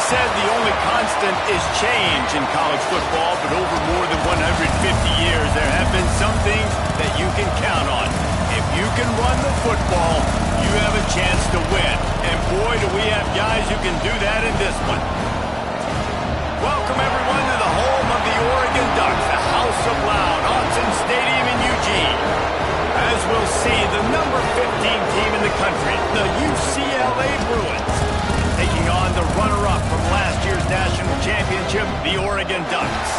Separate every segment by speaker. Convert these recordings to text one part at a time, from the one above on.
Speaker 1: Said the only constant is change in college football, but over more than 150 years, there have been some things that you can count on. If you can run the football, you have a chance to win. And boy, do we have guys who can do that in this one. Welcome, everyone, to the home of the Oregon Ducks, the House of Loud, Autzen Stadium in Eugene. As we'll see, the number 15 team in the country, the UCLA Bruins, taking on the runner-up from last year's national championship, the Oregon Ducks.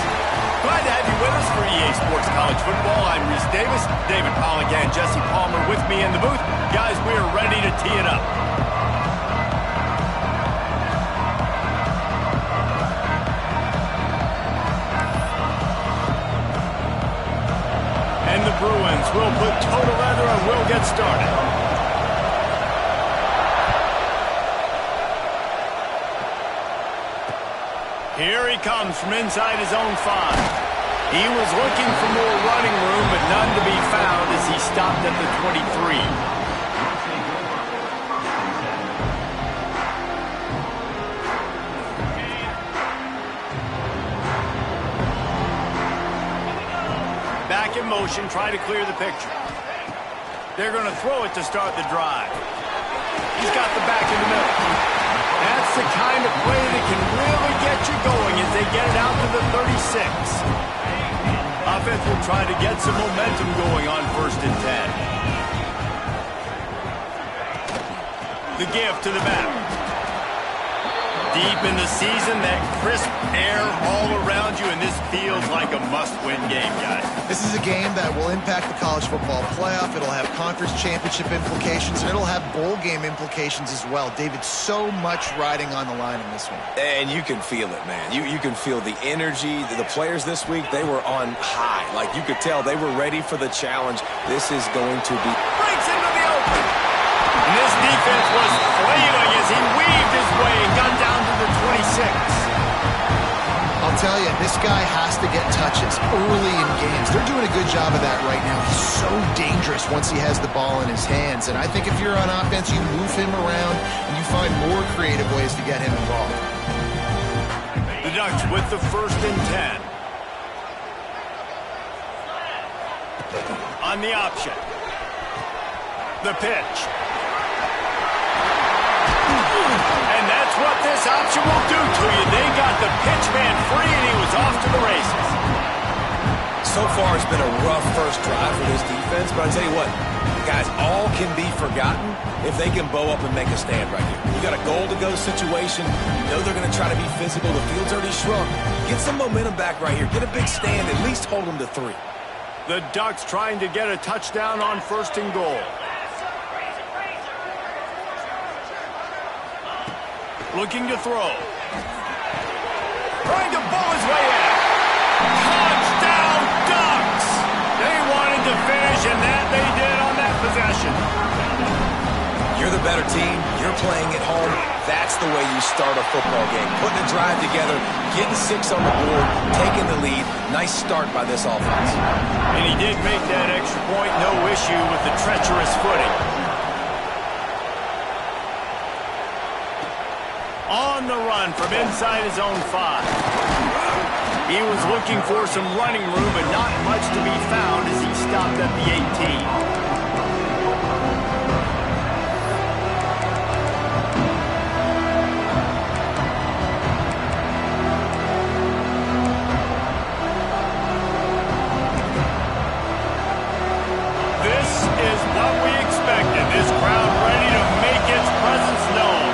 Speaker 1: Glad to have you with us for EA Sports College Football. I'm Reese Davis, David Pollock and Jesse Palmer with me in the booth. Guys, we are ready to tee it up. And the Bruins will put toe to leather and we'll get started. Here he comes from inside his own 5. He was looking for more running room, but none to be found as he stopped at the 23. Back in motion, try to clear the picture. They're going to throw it to start the drive. He's got the back in the middle. That's the kind of play that can really get you going as they get it out to the 36. Offense will try to get some momentum going on 1st and 10. The give to the back. Deep in the season, that crisp air all around you, and this feels like a must-win game, guys.
Speaker 2: This is a game that will impact the college football playoff. It'll have conference championship implications, and it'll have bowl game implications as well. David, so much riding on the line in this one.
Speaker 3: And you can feel it, man. You can feel the energy. The players this week, they were on high. Like, you could tell they were ready for the challenge. This is going to be...
Speaker 1: Breaks into the open. And this defense was flailing as he weaved his way and got down to the 26.
Speaker 2: I'll tell you, this guy has to get touches early in games. They're doing a good job of that right now. He's so dangerous once he has the ball in his hands. And I think if you're on offense, you move him around and you find more creative ways to get him involved.
Speaker 1: The Ducks with the 1st and 10. On the option. The pitch. And that's what this option will do to you. They got the pitch man free, and he was off to the races.
Speaker 3: So far, it's been a rough first drive for this defense, but I'll tell you what, guys, all can be forgotten if they can bow up and make a stand right here. You got a goal-to-go situation. You know they're going to try to be physical. The field's already shrunk. Get some momentum back right here. Get a big stand. At least hold them to 3.
Speaker 1: The Ducks trying to get a touchdown on 1st and goal. Looking to throw. Trying to ball his way in. Touchdown, Ducks! They wanted to finish, and that they did on that
Speaker 3: better team. You're playing at home. That's the way you start a football game. Putting a drive together, getting 6 on the board, taking the lead. Nice start by this offense.
Speaker 1: And he did make that extra point. No issue with the treacherous footing. On the run from inside his own 5. He was looking for some running room, but not much to be found as he stopped at the 18. This crowd ready to make its presence known.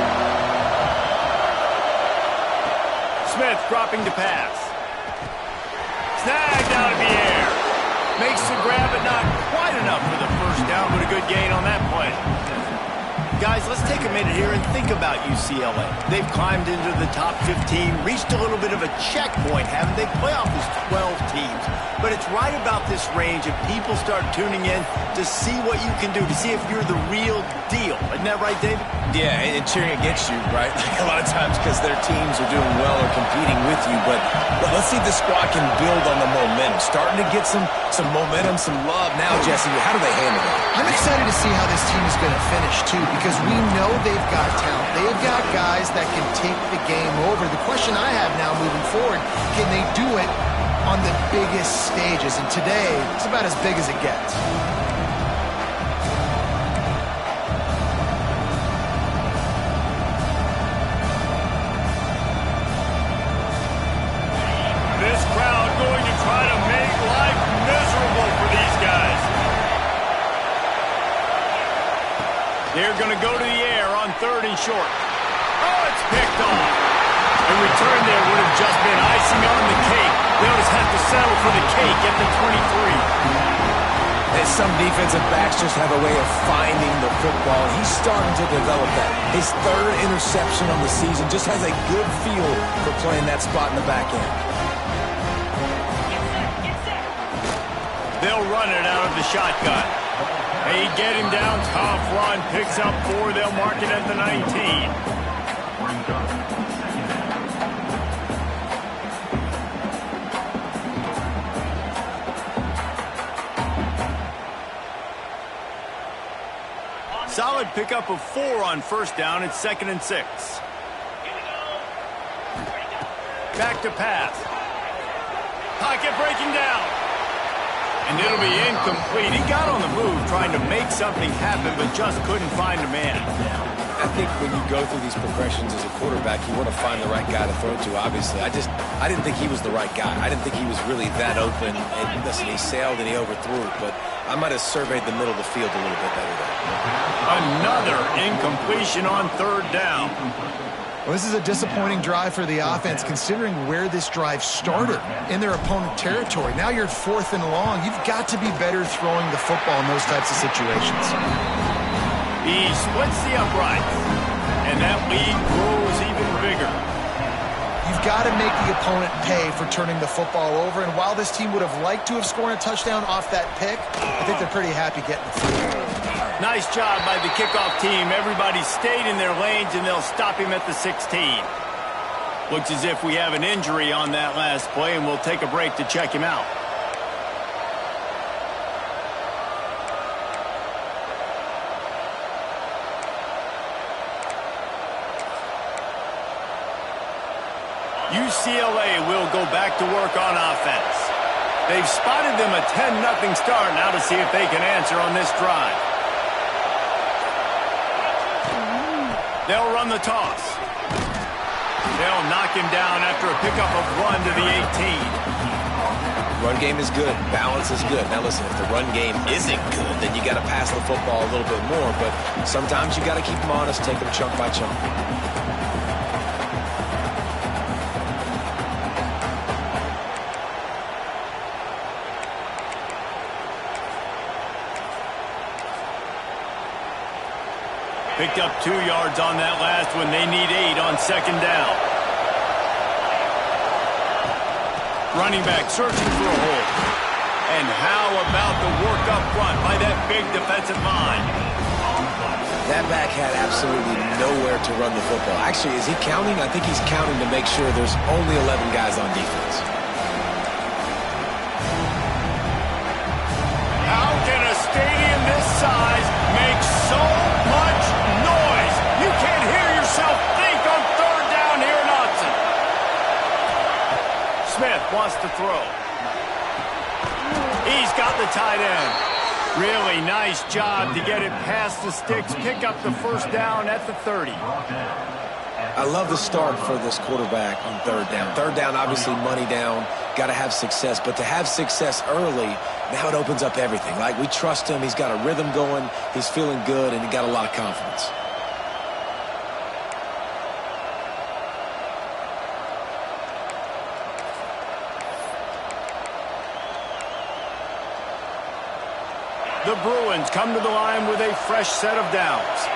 Speaker 1: Smith dropping to pass. Snagged out of the air. Makes the grab, but not quite enough for the first down, but a good gain on that play. Guys, let's take a minute here and think about UCLA. They've climbed into the top 15, reached a little bit of a checkpoint, haven't they? Playoff is 12 teams. But it's right about this range if people start tuning in to see what you can do, to see if you're the real deal. Isn't that right, David?
Speaker 3: Yeah, and cheering against you, right? Like a lot of times because their teams are doing well or competing with you. But let's see if the squad can build on the momentum. Starting to get some momentum, some love. Now, Jesse, how do they handle it?
Speaker 2: I'm excited to see how this team is going to finish, too, because we know they've got talent. They've got guys that can take the game over. The question I have now moving forward, can they do it on the biggest stages? And today, it's about as big as it gets.
Speaker 1: This crowd going to try to make life miserable for these guys. They're going to go to the air on 3rd and short. Oh, it's picked off. The return there would have just been icing on the cake. They'll just have to settle for the cake at the 23.
Speaker 3: And some defensive backs just have a way of finding the football. He's starting to develop that. His 3rd interception on the season just has a good feel for playing that spot in the back end.
Speaker 1: They'll run it out of the shotgun. They get him down, tough run, picks up 4. They'll mark it at the 19. Solid pickup of 4 on 1st down. It's 2nd and 6. Back to pass. Pocket breaking down. And it'll be incomplete. He got on the move trying to make something happen, but just couldn't find a man.
Speaker 3: I think when you go through these progressions as a quarterback, you want to find the right guy to throw to, obviously. I didn't think he was the right guy. I didn't think he was really that open. And listen, he sailed and he overthrew it, but I might have surveyed the middle of the field a little bit better there.
Speaker 1: Another incompletion on 3rd down.
Speaker 2: Well, this is a disappointing drive for the offense, considering where this drive started, in their opponent territory. Now you're 4th and long. You've got to be better throwing the football in those types of situations.
Speaker 1: He splits the uprights, and that lead grows even bigger.
Speaker 2: You've got to make the opponent pay for turning the football over, and while this team would have liked to have scored a touchdown off that pick, I think they're pretty happy getting the field.
Speaker 1: Nice job by the kickoff team. Everybody stayed in their lanes, and they'll stop him at the 16. Looks as if we have an injury on that last play, and we'll take a break to check him out. UCLA will go back to work on offense. They've spotted them a 10-0 start. Now to see if they can answer on this drive. They'll run the toss. They'll knock him down after a pickup of 1 to the 18.
Speaker 3: Run game is good. Balance is good. Now listen, if the run game isn't good, then you got to pass the football a little bit more. But sometimes you got to keep them honest, take them chunk by chunk.
Speaker 1: Picked up 2 yards on that last one. They need 8 on 2nd down. Running back searching for a hole. And how about the work up front by that big defensive line?
Speaker 3: That back had absolutely nowhere to run the football. Actually, is he counting? I think he's counting to make sure there's only 11 guys on defense.
Speaker 1: How can a stadium this size make so much noise? You can't hear yourself think on third down here in Austin. Smith wants to throw. He's got the tight end. Really nice job to get it past the sticks, pick up the first down at the 30.
Speaker 3: I love the start for this quarterback on third down. Third down, obviously money down, got to have success. But to have success early, now it opens up everything. Like, we trust him. He's got a rhythm going. He's feeling good, and he got a lot of confidence.
Speaker 1: The Bruins come to the line with a fresh set of downs.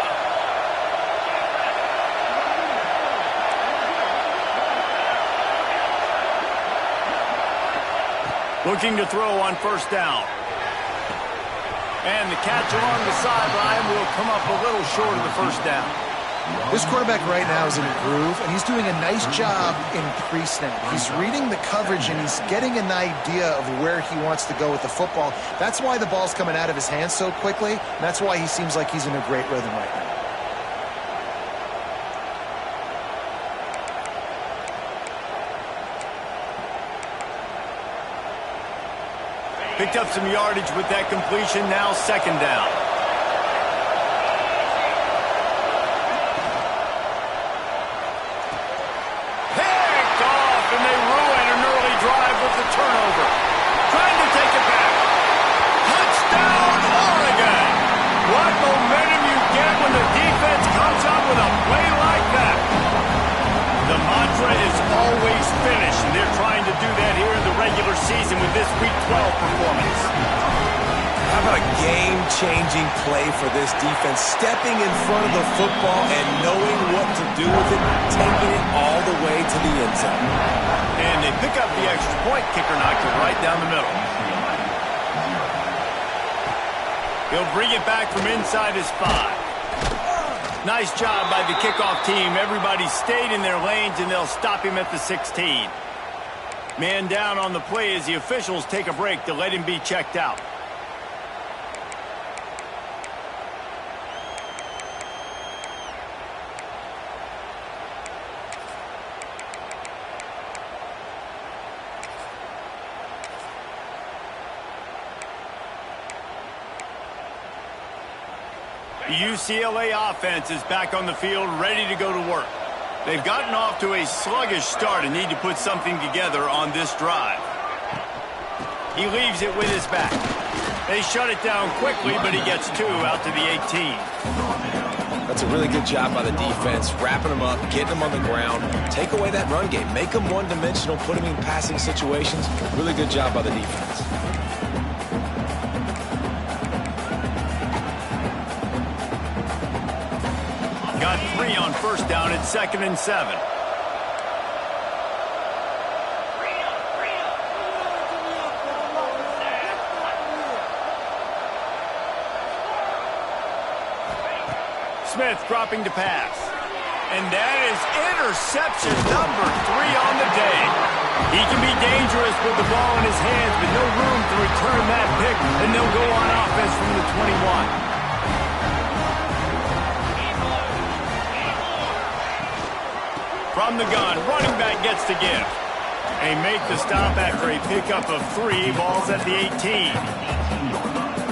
Speaker 1: Looking to throw on first down. And the catch along the sideline will come up a little short of the first down.
Speaker 2: This quarterback right now is in a groove, and he's doing a nice job in pre-snap. He's reading the coverage, and he's getting an idea of where he wants to go with the football. That's why the ball's coming out of his hands so quickly, and that's why he seems like he's in a great rhythm right now.
Speaker 1: Picked up some yardage with that completion, now second down. Turnover. Trying to take it back. Touchdown, Oregon. What momentum you get when the defense comes up with a play like that. The mantra is always finish, and they're trying to do that here in the regular season with this Week 12 performance.
Speaker 3: How about a game-changing play for this defense? Stepping in front of the football and knowing what to do with it, taking it all the way to the end zone.
Speaker 1: And they pick up the extra point. Kicker knocked it right down the middle. He'll bring it back from inside his 5. Nice job by the kickoff team. Everybody stayed in their lanes, and they'll stop him at the 16. Man down on the play as the officials take a break to let him be checked out. The UCLA offense is back on the field, ready to go to work. They've gotten off to a sluggish start and need to put something together on this drive. He leaves it with his back. They shut it down quickly, but he gets 2 out to the 18.
Speaker 3: That's a really good job by the defense, wrapping them up, getting them on the ground, take away that run game, make them one-dimensional, put them in passing situations. Really good job by the defense.
Speaker 1: Got 3 on first down at 2nd and 7. Smith dropping to pass. And that is interception number 3 on the day. He can be dangerous with the ball in his hands, but no room to return that pick, and they'll go on offense from the 21. From the gun, running back gets to give. They make the stop after a pickup of 3, balls at the 18.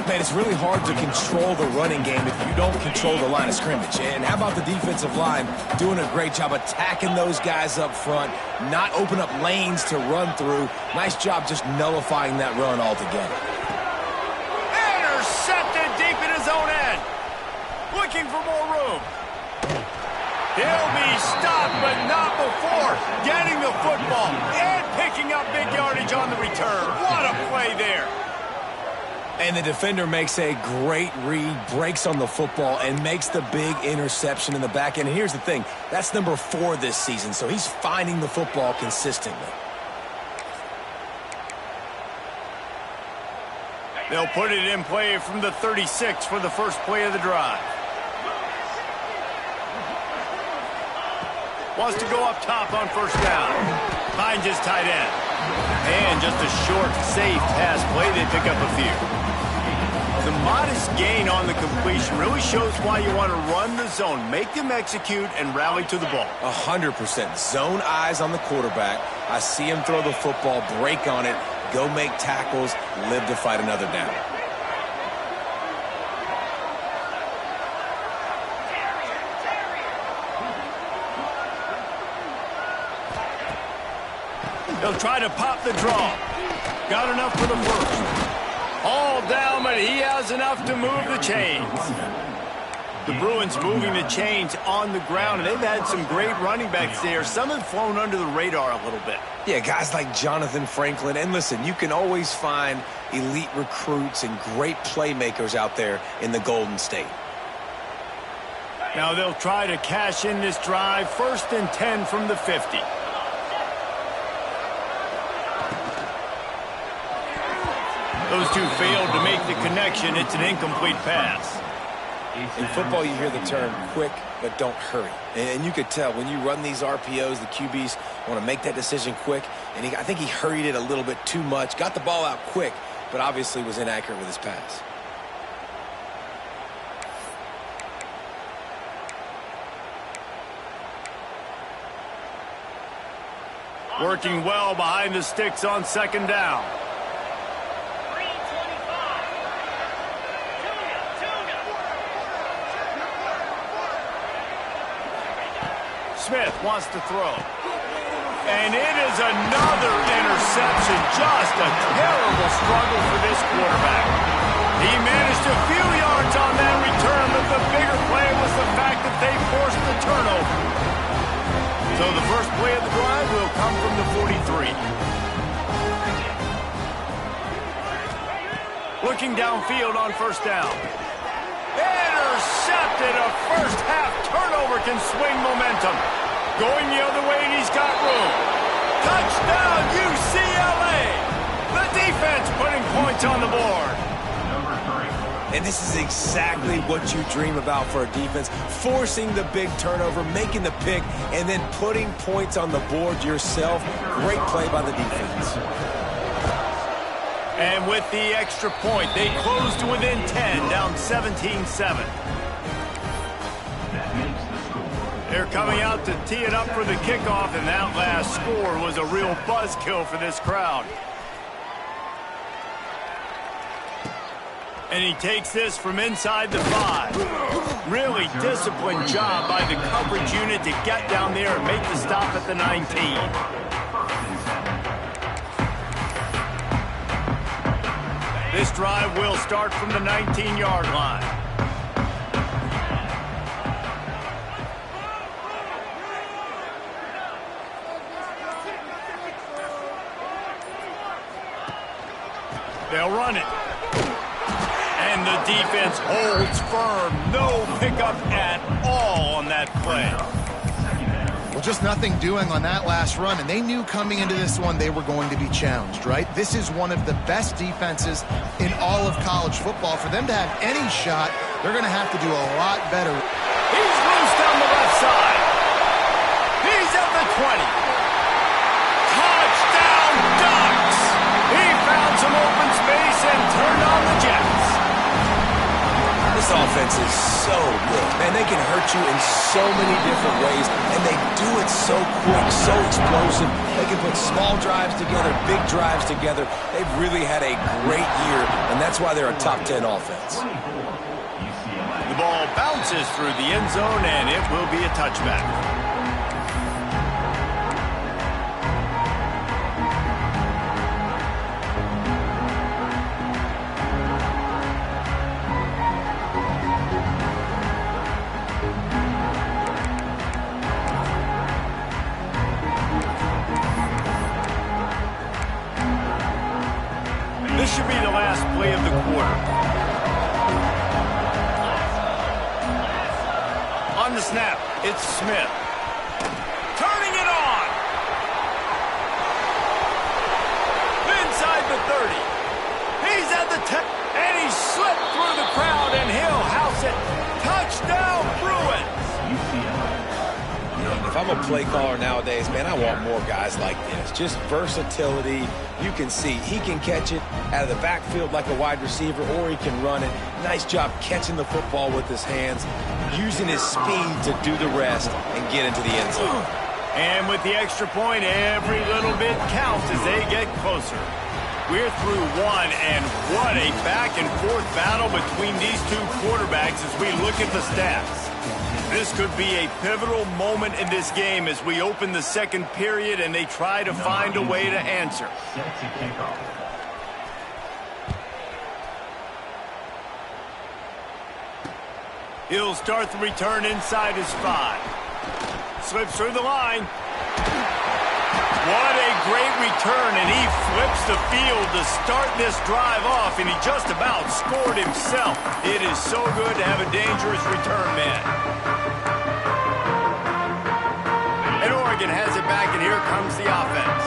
Speaker 3: Man, it's really hard to control the running game if you don't control the line of scrimmage. And how about the defensive line doing a great job attacking those guys up front, not open up lanes to run through. Nice job just nullifying that run altogether.
Speaker 1: Intercepted deep in his own end. Looking for more room. He'll be stopped, but not before getting the football and picking up big yardage on the return. What a play there.
Speaker 3: And the defender makes a great read, breaks on the football, and makes the big interception in the back end. And here's the thing, that's number 4 this season, so he's finding the football consistently.
Speaker 1: They'll put it in play from the 36 for the first play of the drive. Wants to go up top on first down. Finds his tight end. And just a short, safe pass play. They pick up a few. The modest gain on the completion really shows why you want to run the zone. Make them execute and rally to the ball.
Speaker 3: 100%. Zone eyes on the quarterback. I see him throw the football, break on it, go make tackles, live to fight another down.
Speaker 1: He'll try to pop the draw. Got enough for the first. All down, but he has enough to move the chains. The Bruins moving the chains on the ground, and they've had some great running backs there. Some have flown under the radar a little bit.
Speaker 3: Yeah, guys like Jonathan Franklin. And listen, you can always find elite recruits and great playmakers out there in the Golden State.
Speaker 1: Now they'll try to cash in this drive. 1st and 10 from the 50. Those two failed to make the connection. It's an incomplete pass.
Speaker 3: In football, you hear the term quick, but don't hurry. And you could tell when you run these RPOs, the QBs want to make that decision quick. And I think he hurried it a little bit too much. Got the ball out quick, but obviously was inaccurate with his pass.
Speaker 1: Working well behind the sticks on 2nd down. Smith wants to throw. And it is another interception. Just a terrible struggle for this quarterback. He managed a few yards on that return, but the bigger play was the fact that they forced the turnover. So the first play of the drive will come from the 43. Looking downfield on 1st down. Intercepted. A first-half turnover can swing momentum. Going the other way, and he's got room. Touchdown, UCLA! The defense putting points on the board.
Speaker 3: And this is exactly what you dream about for a defense. Forcing the big turnover, making the pick, and then putting points on the board yourself. Great play by the defense.
Speaker 1: And with the extra point, they close to within 10, down 17-7. They're coming out to tee it up for the kickoff, and that last score was a real buzzkill for this crowd. And he takes this from inside the 5. Really disciplined job by the coverage unit to get down there and make the stop at the 19. This drive will start from the 19-yard line. They'll run it. And the defense holds firm. No pickup at all on that play.
Speaker 2: Well, just nothing doing on that last run, and they knew coming into this one they were going to be challenged, right? This is one of the best defenses in all of college football. For them to have any shot, they're going to have to do a lot better.
Speaker 1: He's loose down the left side. He's at the 20. Touchdown, Ducks! He found some open space and turned on the Jets.
Speaker 3: This offense is so good. Man, they can hurt you in so many different ways, and they do it so quick, so explosive. They can put small drives together, big drives together. They've really had a great year, and that's why they're a top 10 offense.
Speaker 1: The ball bounces through the end zone, and it will be a touchback. This should be the last play of the quarter. On the snap, it's Smith. Turning it on. Inside the 30. He's at the 10. And he slipped through the crowd, and he'll house it. Touchdown, Bruins.
Speaker 3: If I'm a play caller nowadays, man, I want more guys like this. Just versatility. You can see he can catch it out of the backfield like a wide receiver, or he can run it. Nice job catching the football with his hands, using his speed to do the rest and get into the end zone.
Speaker 1: And with the extra point, every little bit counts as they get closer. We're through one, and what a back-and-forth battle between these two quarterbacks as we look at the stats. This could be a pivotal moment in this game as we open the second period and they try to find a way to answer. He'll start the return inside his 5. Slips through the line. What a great return, and he flips the field to start this drive off, and he just about scored himself. It is so good to have a dangerous return man. And Oregon has it back, and here comes the offense.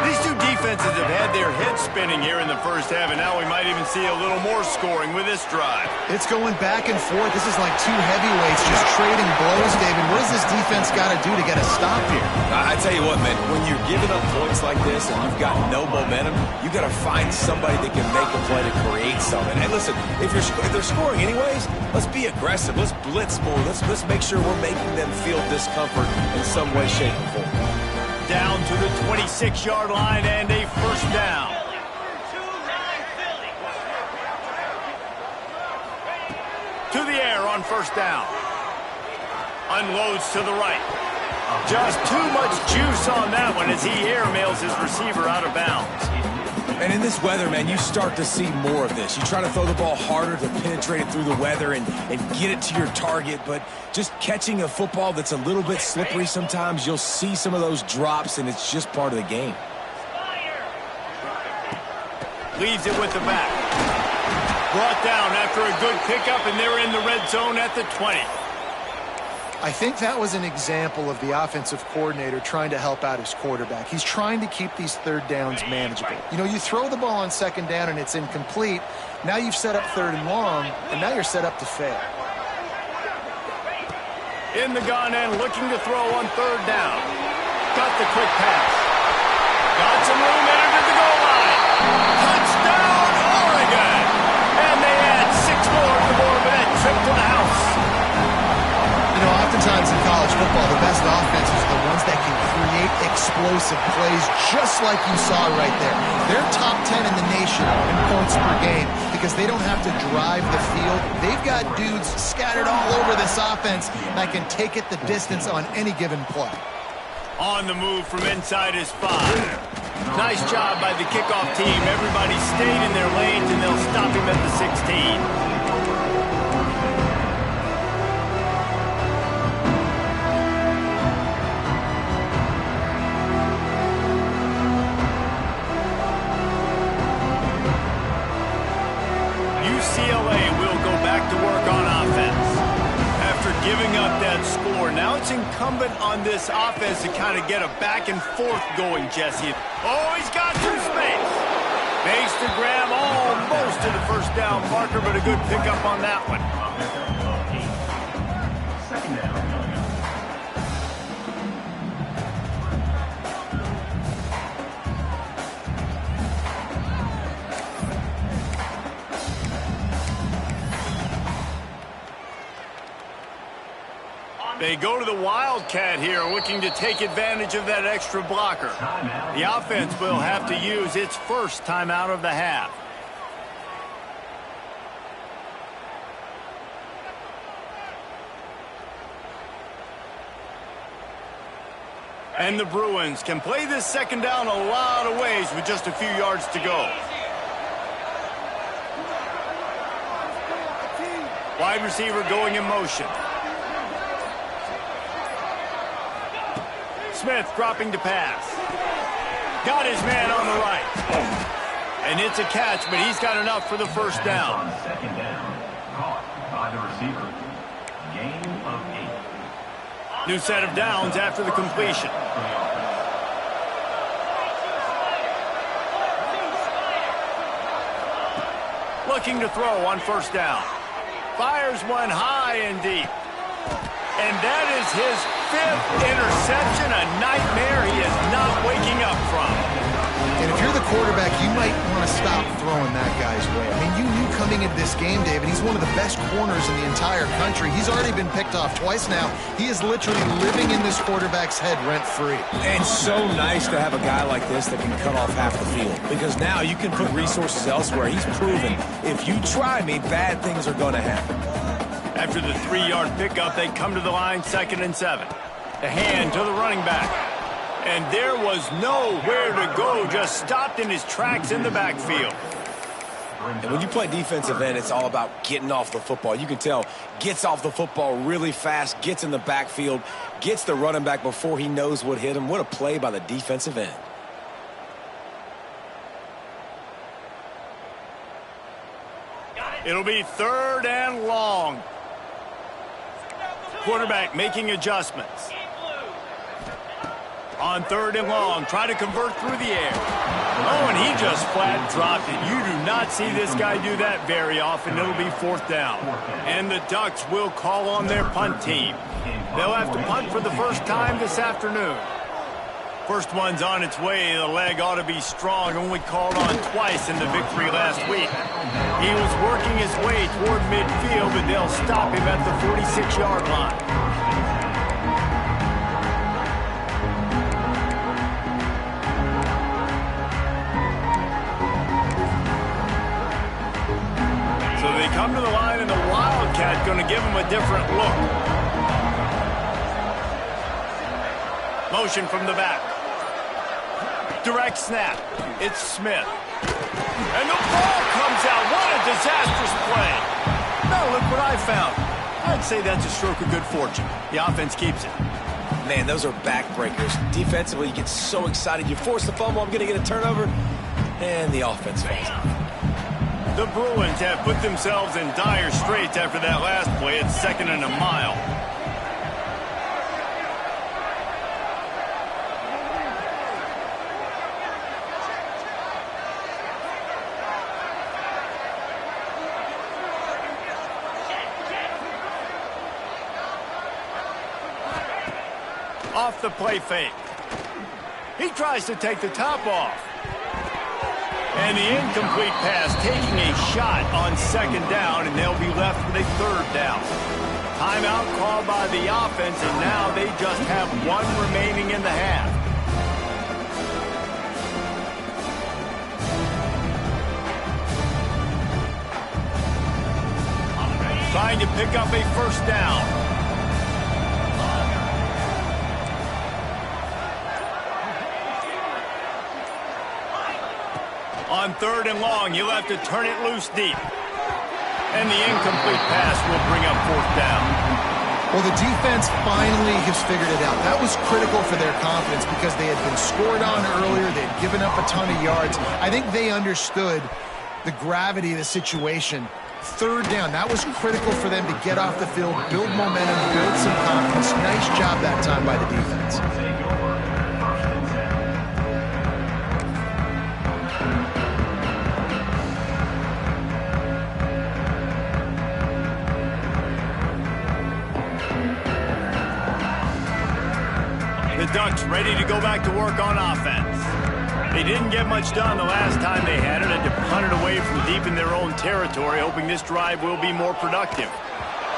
Speaker 1: These two defenses have had their heads spinning here in the first half, and now we might even see a little more scoring with this drive.
Speaker 2: It's going back and forth. This is like two heavyweights just trading blows, David. What does this defense got to do to get a stop here?
Speaker 3: I tell you what, man, when you're giving up points like this and you've got no momentum, you got to find somebody that can make a play to create something. And listen, if they're scoring anyways, let's be aggressive. Let's blitz more. Let's make sure we're making them feel discomfort in some way, shape, or form.
Speaker 1: Down to the 26-yard line and a first down. To the air on first down. Unloads to the right. Just too much juice on that one as he airmails his receiver out of bounds.
Speaker 3: And in this weather, man, you start to see more of this. You try to throw the ball harder to penetrate it through the weather and get it to your target, but just catching a football that's a little bit slippery sometimes, you'll see some of those drops, and it's just part of the game.
Speaker 1: Leaves it with the back. Brought down after a good pickup, and they're in the red zone at the 20.
Speaker 2: I think that was an example of the offensive coordinator trying to help out his quarterback. He's trying to keep these third downs manageable. You know, you throw the ball on second down and it's incomplete. Now you've set up third and long, and now you're set up to fail.
Speaker 1: In the gun and looking to throw on third down. Got the quick pass. Got some room entered at the goal line. Touchdown, Oregon! And they add 6 more to the board with that trip to the house.
Speaker 2: You know, oftentimes in college football, the best offenses are the ones that can create explosive plays just like you saw right there. They're top 10 in the nation in points per game because they don't have to drive the field. They've got dudes scattered all over this offense that can take it the distance on any given play.
Speaker 1: On the move from inside his 5. Nice job by the kickoff team. Everybody stayed in their lanes, and they'll stop him at the 16. UCLA will go back to work on offense. After giving up that score, now it's incumbent on this offense to kind of get a back and forth going, Jesse. Oh, he's got some space. Makes the grab almost to the first down marker, but a good pickup on that one. They go to the Wildcat here, looking to take advantage of that extra blocker. The offense will have to use its first timeout of the half. And the Bruins can play this second down a lot of ways with just a few yards to go. Wide receiver going in motion. Smith dropping to pass. Got his man on the right. And it's a catch, but he's got enough for the first down.
Speaker 4: Second down, caught by the receiver. Gain of 8.
Speaker 1: New set of downs after the completion. Looking to throw on first down. Fires one high and deep. And that is his 5th interception, a nightmare he is not waking up from.
Speaker 2: And if you're the quarterback, you might want to stop throwing that guy's way. I mean, you knew coming into this game, David, he's one of the best corners in the entire country. He's already been picked off twice now. He is literally living in this quarterback's head rent-free.
Speaker 3: And so nice to have a guy like this that can cut off half the field, because now you can put resources elsewhere. He's proven if you try me, bad things are going to happen.
Speaker 1: After the 3-yard pickup, they come to the line, 2nd and 7. The hand to the running back. And there was nowhere to go, just stopped in his tracks in the backfield.
Speaker 3: And when you play defensive end, it's all about getting off the football. You can tell, gets off the football really fast, gets in the backfield, gets the running back before he knows what hit him. What a play by the defensive end.
Speaker 1: It'll be 3rd and long. Quarterback making adjustments. On 3rd and long, try to convert through the air. Oh, and he just flat dropped it. You do not see this guy do that very often. It'll be 4th down. And the Ducks will call on their punt team. They'll have to punt for the first time this afternoon. First one's on its way. The leg ought to be strong. Only called on twice in the victory last week. He was working his way toward midfield, but they'll stop him at the 46-yard line. So they come to the line, and the Wildcat going to give him a different look. Motion from the back. Direct snap. It's Smith. And the ball comes out. What a disastrous play. Now look what I found. I'd say that's a stroke of good fortune. The offense keeps it.
Speaker 3: Man, those are backbreakers. Defensively, you get so excited. You force the fumble, I'm going to get a turnover, and the offense falls out.
Speaker 1: The Bruins have put themselves in dire straits after that last play. It's 2nd and a mile. Off the play fake. He tries to take the top off. And the incomplete pass taking a shot on 2nd down, and they'll be left with a 3rd down. Timeout called by the offense, and now they just have 1 remaining in the half. Trying to pick up a 1st down. On 3rd and long, you'll have to turn it loose deep. And the incomplete pass will bring up 4th down.
Speaker 2: Well, the defense finally has figured it out. That was critical for their confidence because they had been scored on earlier. They had given up a ton of yards. I think they understood the gravity of the situation. 3rd down, that was critical for them to get off the field, build momentum, build some confidence. Nice job that time by the defense.
Speaker 1: The Ducks ready to go back to work on offense. They didn't get much done the last time they had it, had to punt it away from deep in their own territory, hoping this drive will be more productive.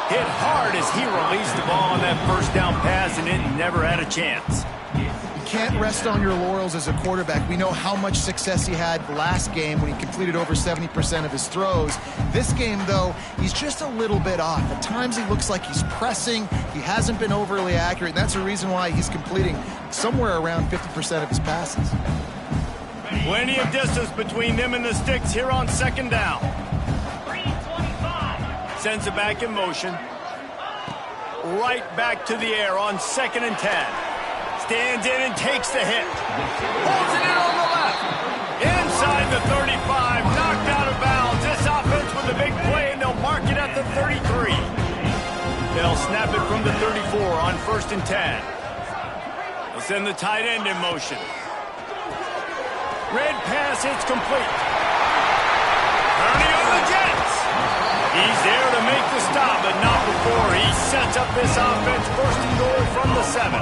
Speaker 1: Hit hard as he released the ball on that 1st down pass, and it never had a chance.
Speaker 2: You can't rest on your laurels as a quarterback. We know how much success he had last game when he completed over 70% of his throws. This game, though, he's just a little bit off. At times he looks like he's pressing. He hasn't been overly accurate, and that's the reason why he's completing somewhere around 50% of his passes.
Speaker 1: Plenty of distance between them and the sticks here on 2nd down. Sends it back in motion. Right back to the air on 2nd and 10. Stands in and takes the hit. Holds it in on the left. Inside the 35. Knocked out of bounds. This offense with a big play, and they'll mark it at the 33. They'll snap it from the 34 on 1st and 10. They'll send the tight end in motion. Red pass, it's complete. Turning on the Jets. He's there to make the stop, but not before he sets up this offense, first and goal from the 7.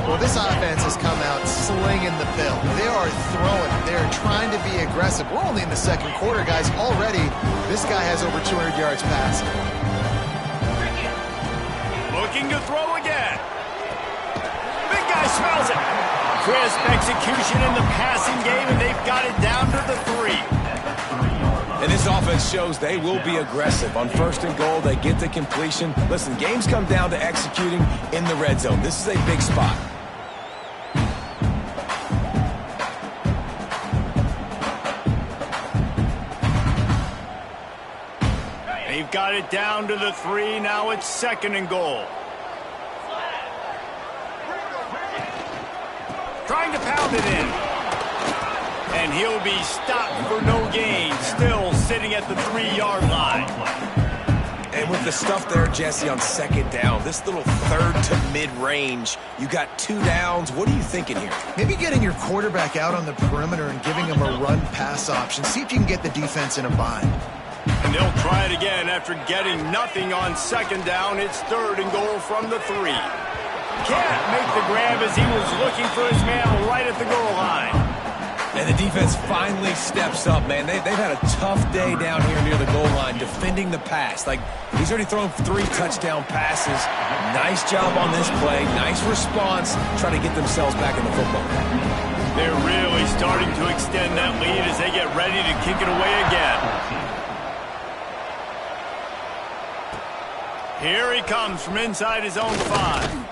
Speaker 2: Well, this offense has come out slinging the pill. They are throwing. They're trying to be aggressive. We're only in the second quarter, guys. Already, this guy has over 200 yards passing.
Speaker 1: Looking to throw again. Big guy smells it. Crisp execution in the passing game, and they've got it down to the 3.
Speaker 3: And this offense shows they will be aggressive. On first and goal, they get the completion. Listen, games come down to executing in the red zone. This is a big spot.
Speaker 1: They've got it down to the 3. Now it's second and goal. Trying to pound it in. And he'll be stopped for no gain. Still sitting at the 3-yard line.
Speaker 3: And with the stuff there, Jesse, on second down, this little third to mid-range, you got 2 downs. What are you thinking here?
Speaker 2: Maybe getting your quarterback out on the perimeter and giving him a run-pass option. See if you can get the defense in a bind.
Speaker 1: And they'll try it again after getting nothing on second down. It's third and goal from the 3. Can't make the grab as he was looking for his man right at the goal line.
Speaker 3: And the defense finally steps up, man. They've had a tough day down here near the goal line defending the pass. Like, he's already thrown 3 touchdown passes. Nice job on this play. Nice response. Trying to get themselves back in the football.
Speaker 1: They're really starting to extend that lead as they get ready to kick it away again. Here he comes from inside his own 5.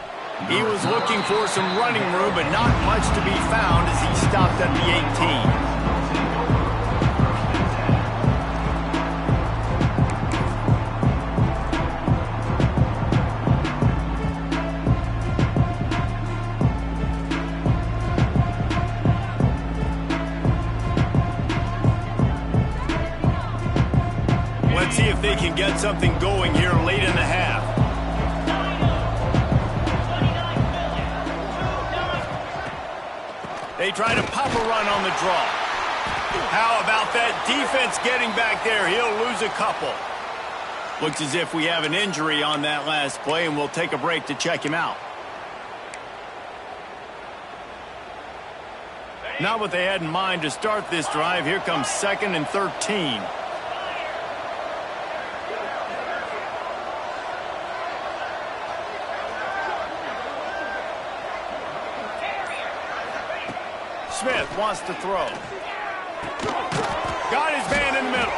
Speaker 1: He was looking for some running room, but not much to be found as he stopped at the 18. Let's see if they can get something going here late in the half. They try to pop a run on the draw. How about that defense getting back there? He'll lose a couple. Looks as if we have an injury on that last play, and we'll take a break to check him out. Not what they had in mind to start this drive. Here comes second and 13. Smith wants to throw. Got his man in the middle.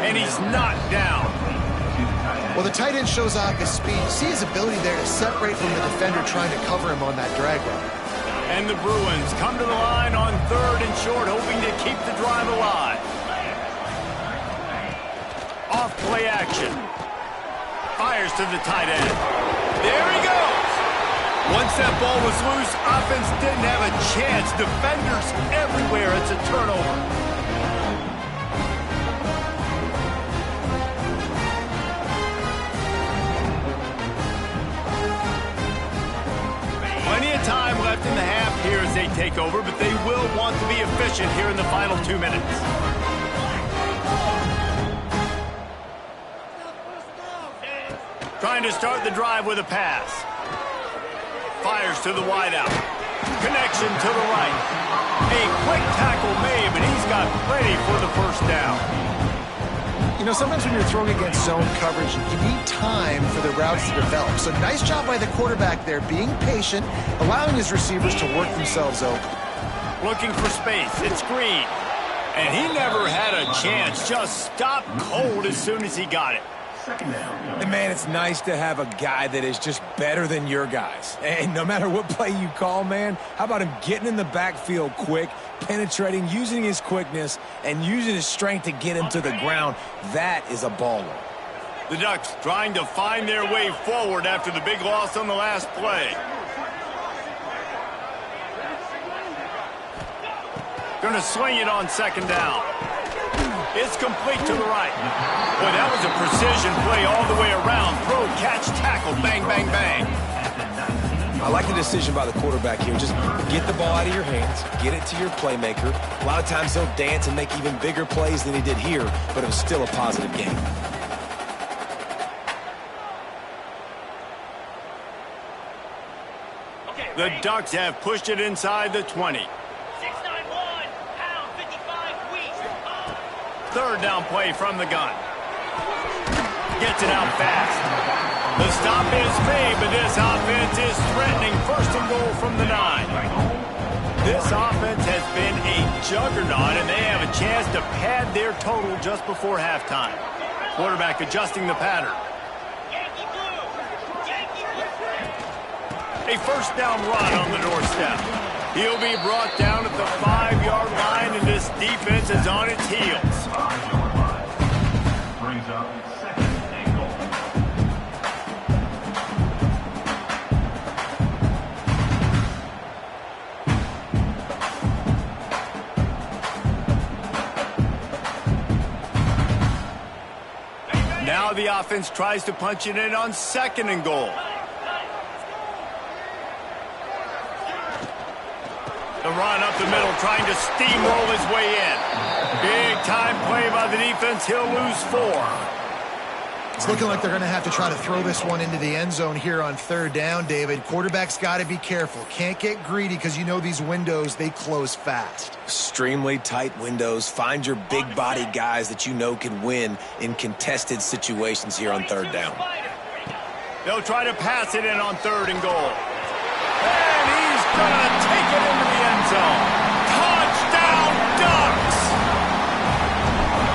Speaker 1: And he's knocked down.
Speaker 2: Well, the tight end shows off his speed. See his ability there to separate from the defender trying to cover him on that drag route.
Speaker 1: And the Bruins come to the line on third and short, hoping to keep the drive alive. Off play action. Fires to the tight end. There he goes. Once that ball was loose, offense didn't have a chance. Defenders everywhere. It's a turnover. Plenty of time left in the half here as they take over, but they will want to be efficient here in the final 2 minutes. Trying to start the drive with a pass. Fires to the wideout. Connection to the right. A quick tackle made, but he's got plenty for the first down.
Speaker 2: You know, sometimes when you're throwing against zone coverage, you need time for the routes to develop. So nice job by the quarterback there, being patient, allowing his receivers to work themselves open.
Speaker 1: Looking for space. It's Green. And he never had a chance. Just stopped cold as soon as he got it.
Speaker 3: And man, it's nice to have a guy that is just better than your guys. And no matter what play you call, man, how about him getting in the backfield quick, penetrating, using his quickness, and using his strength to get him to the ground? That is a baller.
Speaker 1: The Ducks trying to find their way forward after the big loss on the last play. Gonna swing it on second down. It's complete to the right. Boy, that was a precision play all the way around. Throw, catch, tackle, bang, bang, bang.
Speaker 3: I like the decision by the quarterback here. Just get the ball out of your hands, get it to your playmaker. A lot of times he'll dance and make even bigger plays than he did here, but it was still a positive game.
Speaker 1: The Ducks have pushed it inside the 20.
Speaker 5: 691, pound 55 wheat.
Speaker 1: Third down play from the gun. Gets it out fast. The stop is made, but this offense is threatening. First and goal from the 9. This offense has been a juggernaut, and they have a chance to pad their total just before halftime. Quarterback adjusting the pattern. A first down run on the doorstep. He'll be brought down at the 5-yard line, and this defense is on its heels.
Speaker 4: Brings up second and goal.
Speaker 1: Now the offense tries to punch it in on second and goal. The run up the middle, trying to steamroll his way in. Big time play by the defense. He'll lose 4.
Speaker 2: It's looking like they're going to have to try to throw this one into the end zone here on third down, David. Quarterback's got to be careful. Can't get greedy because you know these windows, they close fast.
Speaker 3: Extremely tight windows. Find your big body guys that you know can win in contested situations here on third down.
Speaker 1: They'll try to pass it in on third and goal. And he's going to take it into the end zone. Touchdown, Ducks!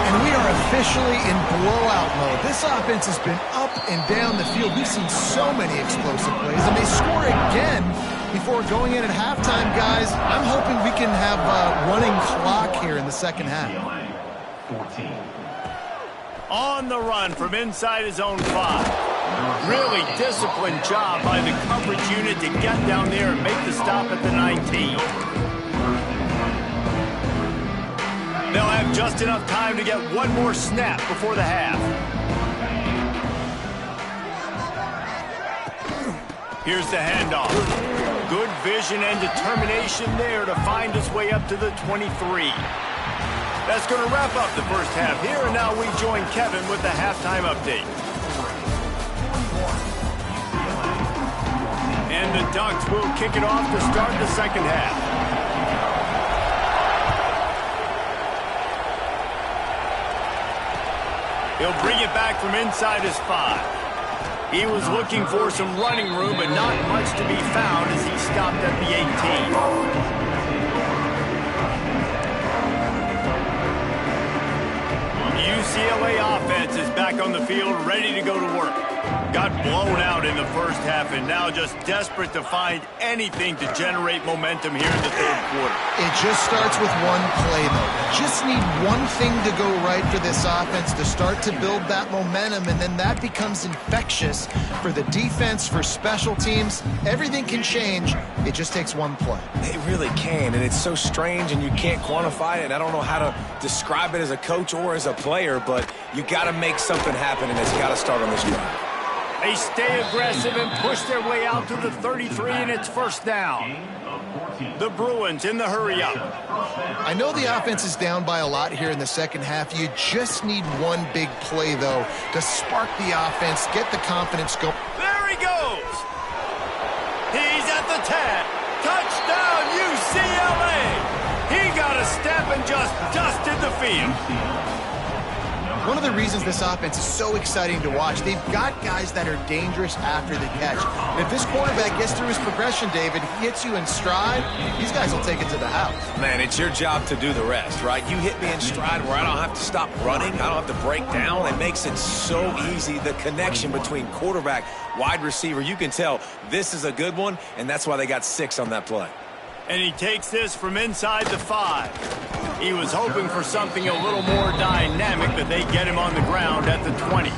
Speaker 2: And we are officially in blowout mode. This offense has been up and down the field. We've seen so many explosive plays, and they score again before going in at halftime, guys. I'm hoping we can have a running clock here in the second half.
Speaker 4: UCLA 14.
Speaker 1: On the run from inside his own 5. Really disciplined job by the coverage unit to get down there and make the stop at the 19. They'll have just enough time to get one more snap before the half. Here's the handoff. Good vision and determination there to find his way up to the 23. That's going to wrap up the first half here, and now we join Kevin with the halftime update. And the Ducks will kick it off to start the second half. He'll bring it back from inside his 5. He was looking for some running room, but not much to be found as he stopped at the 18. UCLA offense is back on the field, ready to go to work. Got blown out in the first half and now just desperate to find anything to generate momentum here in the third quarter.
Speaker 2: It just starts with one play, though. Just need one thing to go right for this offense to start to build that momentum, and then that becomes infectious for the defense, for special teams. Everything can change. It just takes one play.
Speaker 3: It really can, and it's so strange, and you can't quantify it. And I don't know how to describe it as a coach or as a player, but you got to make something happen, and it's got to start on this drive.
Speaker 1: They stay aggressive and push their way out to the 33, and it's first down. The Bruins in the hurry-up.
Speaker 2: I know the offense is down by a lot here in the second half. You just need one big play, though, to spark the offense, get the confidence going.
Speaker 1: There he goes. He's at the 10. Touchdown, UCLA. He got a step and just dusted the field.
Speaker 2: One of the reasons this offense is so exciting to watch, they've got guys that are dangerous after the catch. And if this quarterback gets through his progression, David, he hits you in stride, these guys will take it to the house.
Speaker 3: Man, it's your job to do the rest, right? You hit me in stride where I don't have to stop running. I don't have to break down. It makes it so easy. The connection between quarterback, wide receiver, you can tell this is a good one, and that's why they got 6 on that play.
Speaker 1: And he takes this from inside the 5. He was hoping for something a little more dynamic, but they get him on the ground at the 20.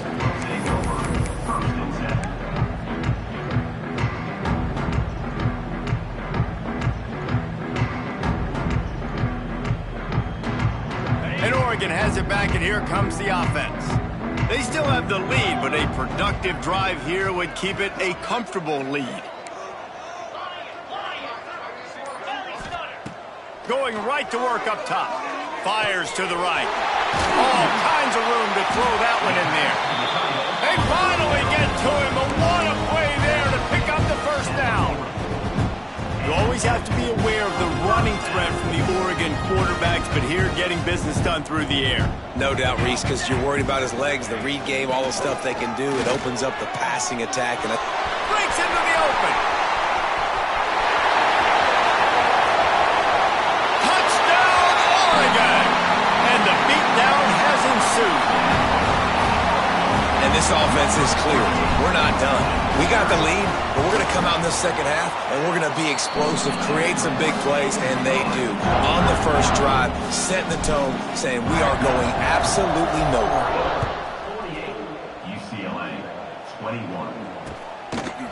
Speaker 1: And Oregon has it back, and here comes the offense. They still have the lead, but a productive drive here would keep it a comfortable lead. Going right to work up top. Fires to the right. All kinds of room to throw that one in there. They finally get to him, but what a play there to pick up the first down. always have to be aware of the running threat from the Oregon quarterbacks, but here getting business done through the air.
Speaker 3: No doubt, Reese, because you're worried about his legs, the read game, all the stuff they can do. It opens up the passing attack. And
Speaker 1: breaks into the open. Touchdown, Oregon! And the beatdown has ensued.
Speaker 3: And this offense is clear. We're not done. We got the lead, but we're going to come out in this second half, and we're going to be explosive, create some big plays, and they do. On the first drive, setting the tone, saying we are going absolutely nowhere.
Speaker 4: 48, UCLA, 21.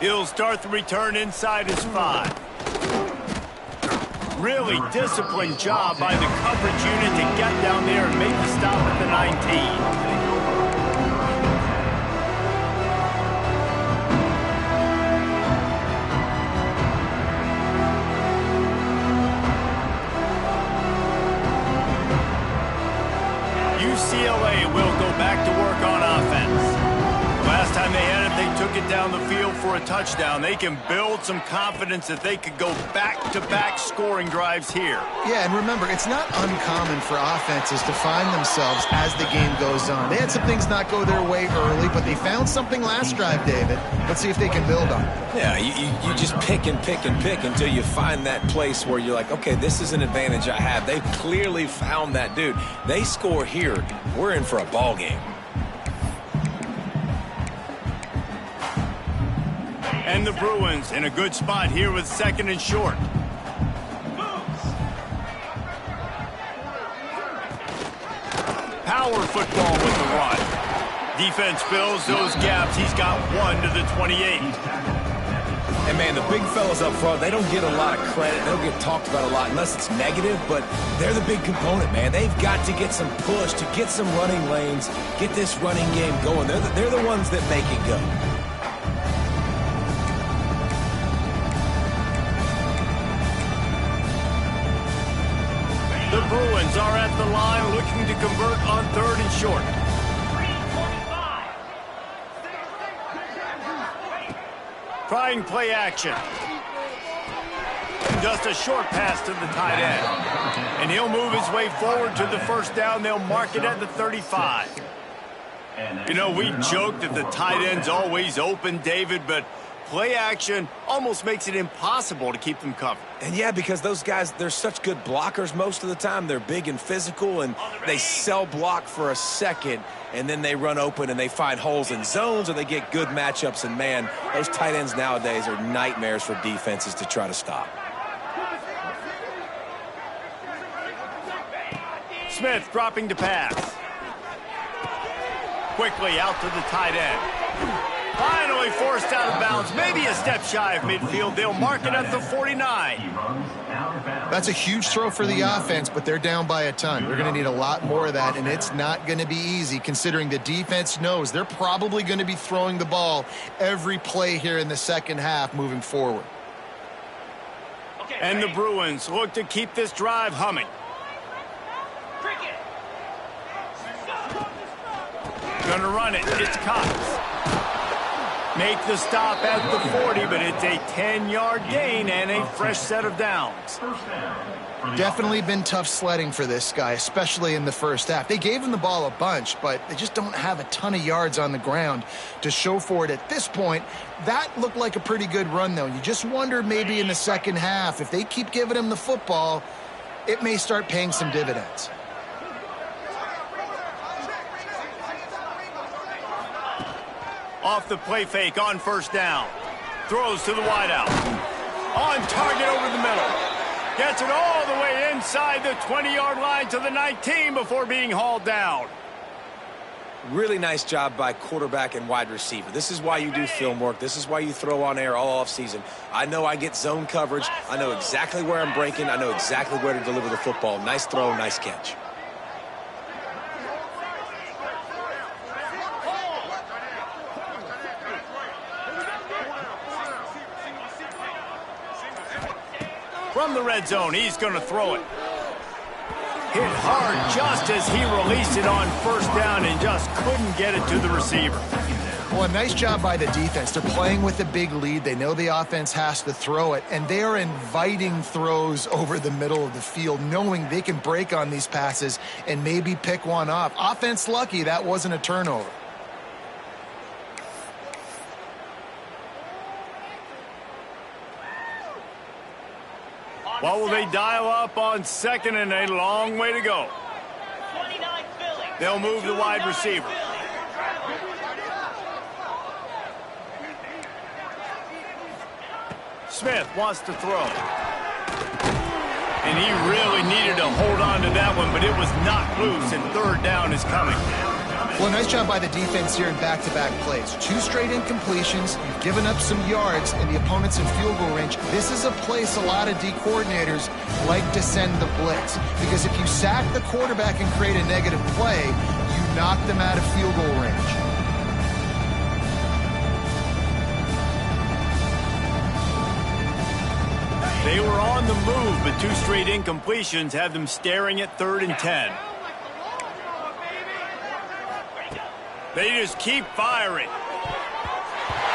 Speaker 1: He'll start the return inside his 5. Really disciplined job by the coverage unit to get down there and make the stop at the 19. UCLA will go back to work on offense. Last time they had it, they took it down the field for a touchdown. They can build some confidence that they could go back-to-back scoring drives here.
Speaker 2: Yeah, and remember, it's not uncommon for offenses to find themselves as the game goes on. They had some things not go their way early, but they found something last drive, David. Let's see if they can build on it.
Speaker 3: Yeah, you just pick and pick and pick until you find that place where you're like, okay, this is an advantage I have. They've clearly found that, dude. They score here, we're in for a ball game.
Speaker 1: And the Bruins in a good spot here with 2nd and short. Power football with the run. Defense fills those gaps. He's got 1 to the 28.
Speaker 3: And, man, the big fellas up front, they don't get a lot of credit. They don't get talked about a lot unless it's negative, but they're the big component, man. They've got to get some push, to get some running lanes, get this running game going. They're the ones that make it go.
Speaker 1: The Bruins are at the line looking to convert on 3rd and short.
Speaker 5: 3:25.
Speaker 1: Trying play action. Just a short pass to the tight end. And he'll move his way forward to the first down. They'll mark it at the 35. You know, we joked that the tight end's always open, David, but play action almost makes it impossible to keep them covered.
Speaker 3: And yeah, because those guys, they're such good blockers most of the time. They're big and physical, and they sell block for a second, and then they run open and they find holes in zones, or they get good matchups. And, man, those tight ends nowadays are nightmares for defenses to try to stop.
Speaker 1: Smith dropping to pass. Quickly out to the tight end. Finally forced out of bounds, maybe a step shy of midfield. They'll mark it at the 49.
Speaker 2: That's a huge throw for the offense, but they're down by a ton. They're going to need a lot more of that, and it's not going to be easy considering the defense knows they're probably going to be throwing the ball every play here in the second half moving forward.
Speaker 1: And the Bruins look to keep this drive humming. Gonna run it. It's Cox. Make the stop at the 40, but it's a 10-yard gain and a fresh set of downs.
Speaker 2: Definitely been tough sledding for this guy, especially in the first half. They gave him the ball a bunch, but they just don't have a ton of yards on the ground to show for it at this point. That looked like a pretty good run, though. You just wonder maybe in the second half, if they keep giving him the football, it may start paying some dividends.
Speaker 1: Off the play fake on first down. Throws to the wideout. On target over the middle. Gets it all the way inside the 20-yard line to the 19 before being hauled down.
Speaker 3: Really nice job by quarterback and wide receiver. This is why you do film work. This is why you throw on air all offseason. I know I get zone coverage. I know exactly where I'm breaking. I know exactly where to deliver the football. Nice throw, nice catch.
Speaker 1: From the red zone, he's going to throw it. Hit hard just as he released it on first down and just couldn't get it to the receiver.
Speaker 2: Well, a nice job by the defense. They're playing with a big lead. They know the offense has to throw it, and they are inviting throws over the middle of the field, knowing they can break on these passes and maybe pick one off. Offense lucky that wasn't a turnover.
Speaker 1: What will they dial up on second and a long way to go?
Speaker 5: 29 Philly.
Speaker 1: They'll move the wide receiver. Smith wants to throw. And he really needed to hold on to that one, but it was knocked loose, and third down is coming.
Speaker 2: Well, nice job by the defense here in back-to-back plays. 2 straight incompletions. You've given up some yards, and the opponent's in field goal range. This is a place a lot of D coordinators like to send the blitz, because if you sack the quarterback and create a negative play, you knock them out of field goal range.
Speaker 1: They were on the move, but 2 straight incompletions have them staring at 3rd and 10. They just keep firing.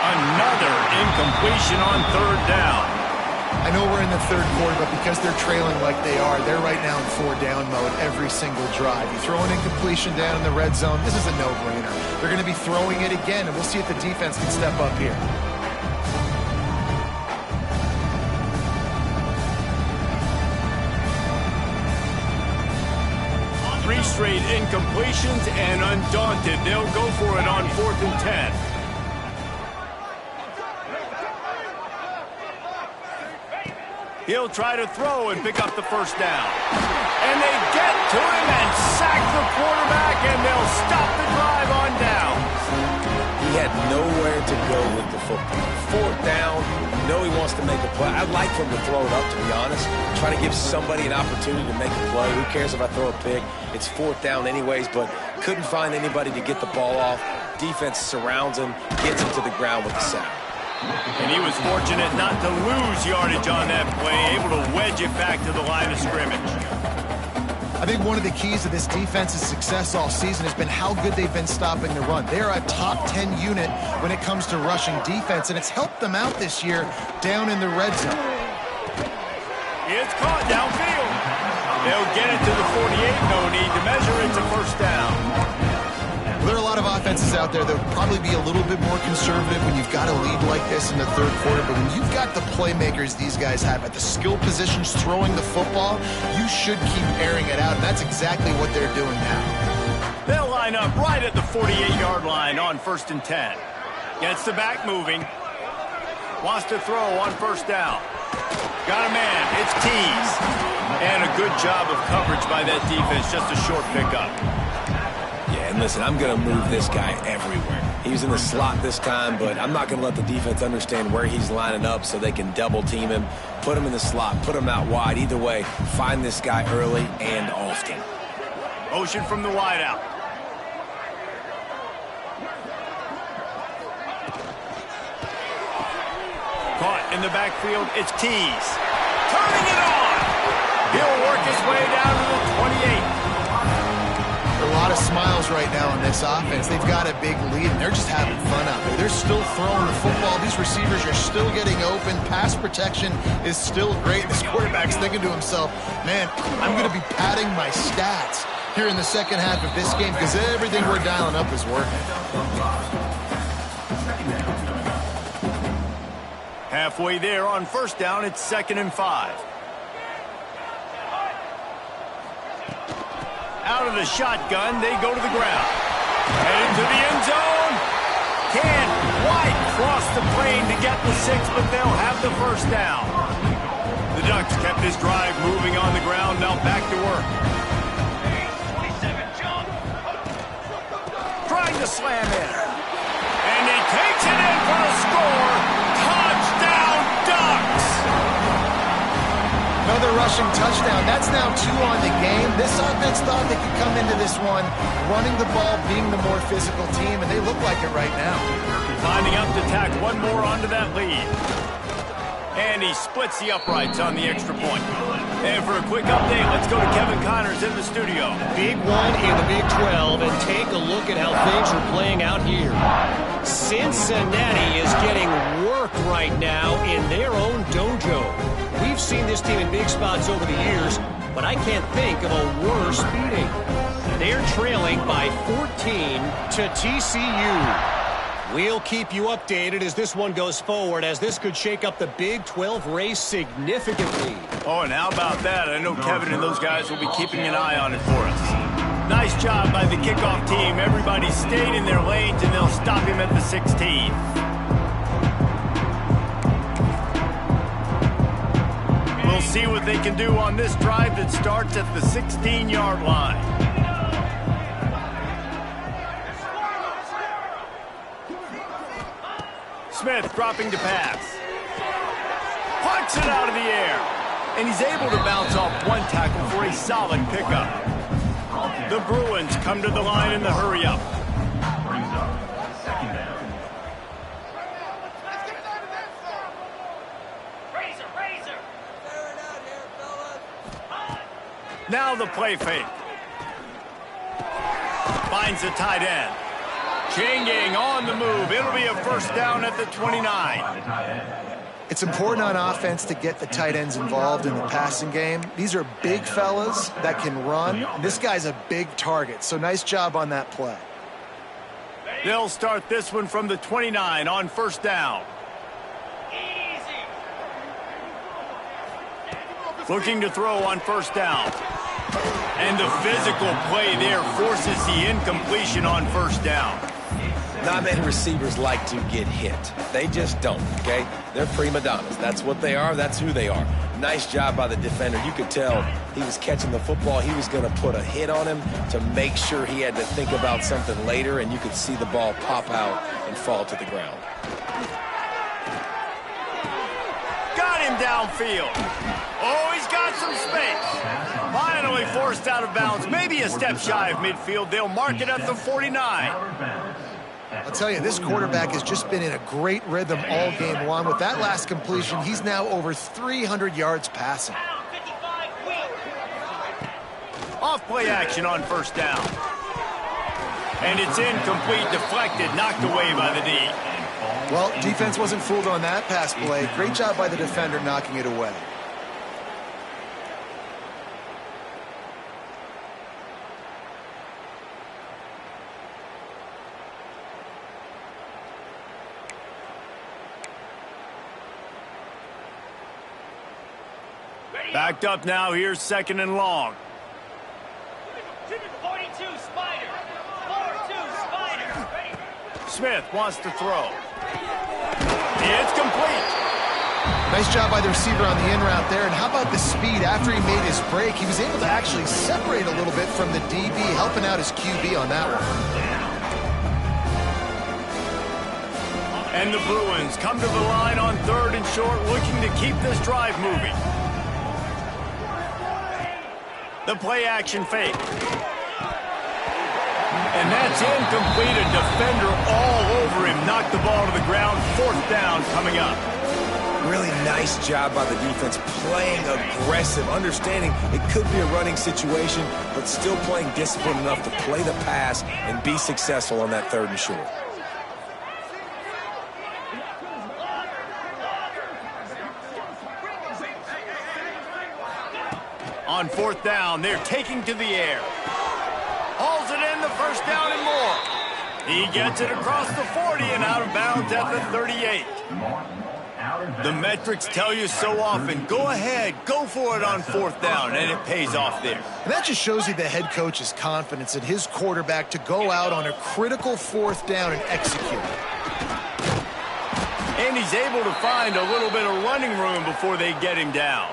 Speaker 1: Another incompletion on 3rd down.
Speaker 2: I know we're in the 3rd quarter, but because they're trailing like they are, they're right now in 4-down mode every single drive. You throw an incompletion down in the red zone, this is a no-brainer. They're going to be throwing it again, and we'll see if the defense can step up here.
Speaker 1: 3 straight incompletions, and undaunted, they'll go for it on 4th and 10. He'll try to throw and pick up the first down. And they get to him and sack the quarterback, and they'll stop the drive on down.
Speaker 3: He had nowhere to go with the football. 4th down, you know he wants to make a play. I'd like for him to throw it up, to be honest. Try to give somebody an opportunity to make a play. Who cares if I throw a pick? It's 4th down anyways, but couldn't find anybody to get the ball off. Defense surrounds him, gets him to the ground with the sack.
Speaker 1: And he was fortunate not to lose yardage on that play, able to wedge it back to the line of scrimmage.
Speaker 2: I think one of the keys to this defense's success all season has been how good they've been stopping the run. They're a top 10 unit when it comes to rushing defense, and it's helped them out this year down in the red zone.
Speaker 1: It's caught downfield. They'll get it to the 48. No need to measure. It's a first down.
Speaker 2: There are a lot of offenses out there that would probably be a little bit more conservative when you've got a lead like this in the 3rd quarter, but when you've got the playmakers these guys have at the skill positions throwing the football, you should keep airing it out, and that's exactly what they're doing now.
Speaker 1: They'll line up right at the 48-yard line on 1st and 10. Gets the back moving. Wants to throw on 1st down. Got a man. It's Tease. And a good job of coverage by that defense. Just a short pickup.
Speaker 3: Yeah, and listen, I'm going to move this guy everywhere. He's in the slot this time, but I'm not going to let the defense understand where he's lining up so they can double team him, put him in the slot, put him out wide. Either way, find this guy early and often.
Speaker 1: Motion from the wideout. Caught in the backfield, it's Tease. Turning it on! He'll work his way down to the 28.
Speaker 2: A lot of smiles right now in this offense. They've got a big lead, and they're just having fun out there. They're still throwing the football. These receivers are still getting open. Pass protection is still great. This quarterback's thinking to himself, man, I'm going to be padding my stats here in the second half of this game because everything we're dialing up is working.
Speaker 1: Halfway there on 1st down, it's 2nd and 5. Out of the shotgun, they go to the ground. Heading to the end zone. Can't quite cross the plane to get the 6, but they'll have the 1st down. The Ducks kept this drive moving on the ground, now back to work.
Speaker 5: 27 jump.
Speaker 1: Trying to slam in. And he takes it in for a score. Touchdown, Ducks!
Speaker 2: Another rushing touchdown. That's now 2 on the game. This offense thought they could come into this one running the ball, being the more physical team, and they look like it right now.
Speaker 1: Lining up to tack one more onto that lead. And he splits the uprights on the extra point. And for a quick update, let's go to Kevin Connors in the studio.
Speaker 6: Big one in the Big 12, and take a look at how things are playing out here. Cincinnati is getting worked right now in their own dojo. We've seen this team in big spots over the years, but I can't think of a worse beating. They're trailing by 14 to TCU. We'll keep you updated as this one goes forward, as this could shake up the Big 12 race significantly.
Speaker 1: Oh, and how about that? I know Kevin and those guys will be keeping an eye on it for us. Nice job by the kickoff team. Everybody stayed in their lanes, and they'll stop him at the 16. We'll see what they can do on this drive that starts at the 16-yard line. Smith dropping to pass. Punts it out of the air. And he's able to bounce off one tackle for a solid pickup. The Bruins come to the line in the hurry-up.
Speaker 4: Brings up second down.
Speaker 5: Razor.
Speaker 1: Now the play fake. Finds the tight end. Chain gang on the move. It'll be a first down at the 29.
Speaker 2: It's important on offense to get the tight ends involved in the passing game. These are big fellas that can run. This guy's a big target, so nice job on that play.
Speaker 1: They'll start this one from the 29 on first down.
Speaker 5: Easy.
Speaker 1: Looking to throw on first down. And the physical play there forces the incompletion on first down.
Speaker 3: Not many receivers like to get hit. They just don't, okay? They're prima donnas. That's what they are. That's who they are. Nice job by the defender. You could tell he was catching the football. He was going to put a hit on him to make sure he had to think about something later, and you could see the ball pop out and fall to the ground.
Speaker 1: Got him downfield. Oh, he's got some space. Finally forced out of bounds. Maybe a step shy of midfield. They'll mark it at the 49.
Speaker 2: I'll tell you, this quarterback has just been in a great rhythm all game long. With that last completion, he's now over 300 yards passing.
Speaker 5: Pound 55 wheel.
Speaker 1: Off play action on first down. And it's incomplete, deflected, knocked away by the D.
Speaker 2: Well, defense wasn't fooled on that pass play. Great job by the defender knocking it away.
Speaker 1: Backed up now, here's second and long.
Speaker 5: 42 Spider. 4-2 Spider.
Speaker 1: Smith wants to throw. It's complete.
Speaker 2: Nice job by the receiver on the in route there. And how about the speed after he made his break? He was able to actually separate a little bit from the DB, helping out his QB on that one.
Speaker 1: And the Bruins come to the line on third and short, looking to keep this drive moving. The play action fake. And that's incomplete. A defender all over him. Knocked the ball to the ground. Fourth down coming up.
Speaker 3: Really nice job by the defense, playing aggressive, understanding it could be a running situation, but still playing disciplined enough to play the pass and be successful on that third and short.
Speaker 1: On fourth down, they're taking to the air. Hauls it in, the first down and more. He gets it across the 40 and out of bounds at the 38. The metrics tell you so often, go ahead, go for it on fourth down, and it pays off there.
Speaker 2: And that just shows you the head coach's confidence in his quarterback to go out on a critical fourth down and execute.
Speaker 1: And he's able to find a little bit of running room before they get him down.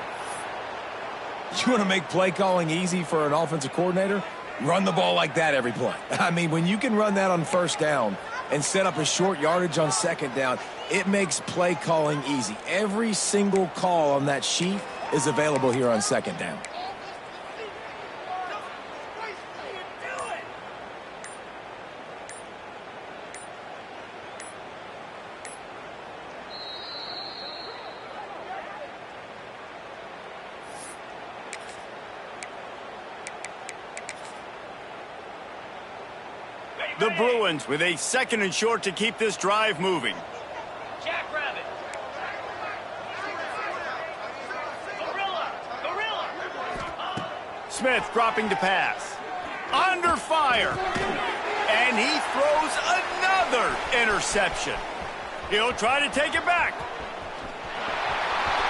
Speaker 3: You want to make play calling easy for an offensive coordinator? Run the ball like that every play. I mean, when you can run that on first down and set up a short yardage on second down, it makes play calling easy. Every single call on that sheet is available here on second down.
Speaker 1: The Bruins with a 2nd and short to keep this drive moving.
Speaker 5: Jackrabbit. Gorilla.
Speaker 1: Smith dropping to pass. Under fire. And he throws another interception. He'll try to take it back.